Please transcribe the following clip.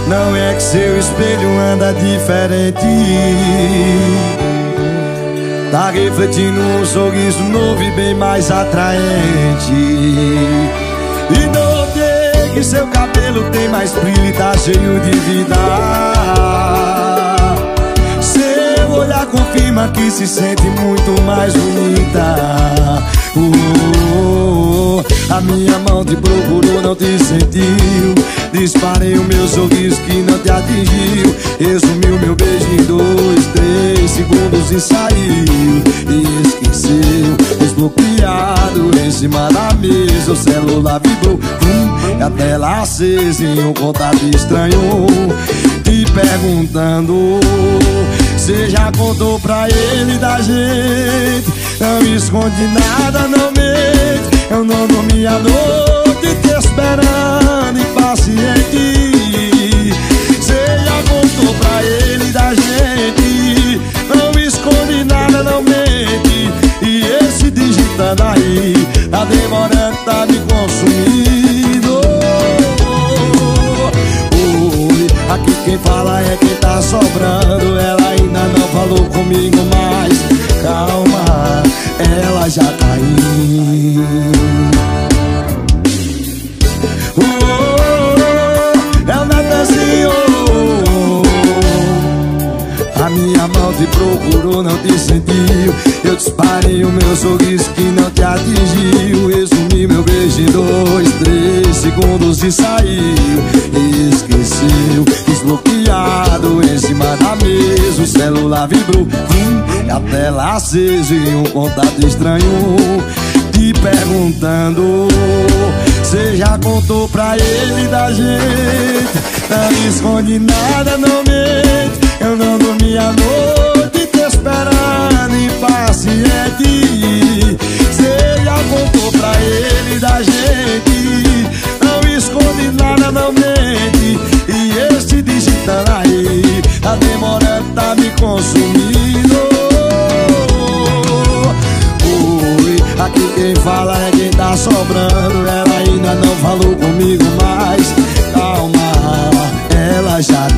Não é que seu espelho anda diferente, tá refletindo um sorriso novo e bem mais atraente. E notei que seu cabelo tem mais brilho e tá cheio de vida. Seu olhar confirma que se sente muito mais bonita. A minha mão te procurou, não te sentiu. Disparei o meu sorriso que não te atingiu. Resumiu meu beijo em 2, 3 segundos e saiu. E esqueceu, desbloqueado em cima da mesa. O celular vibrou, e a tela acesa em um contato estranho, te perguntando: cê já contou pra ele da gente? Não esconde nada, não mente. Eu não dormi a noite te esperando, impaciente. Cê já contou pra ele da gente? Não esconde nada, não mente. E esse digitando aí, tá demorando, tá me consumindo. Oi, aqui quem fala é quem tá sobrando. Ela ainda não falou comigo, mas calma, ela já tá indo. É o Natanzinho. A minha mão te procurou, não te sentiu. Eu disparei o meu sorriso que não te atingiu. Resumi meu beijo em 2, 3 segundos e saiu. E esqueceu, desbloqueado em cima da mesa. O celular vibrou, a tela acesa e um contato estranho, te perguntando: cê já contou pra ele da gente? Não esconde nada, não mente. Eu não dormi a noite te esperando, impaciente. Cê já contou pra ele da gente? Não esconde nada, não mente. E este digitando aí, tá demorando, tá me consumindo. Oi, aqui quem fala é quem tá sobrando. Ela ainda não falou comigo, mas calma, ela já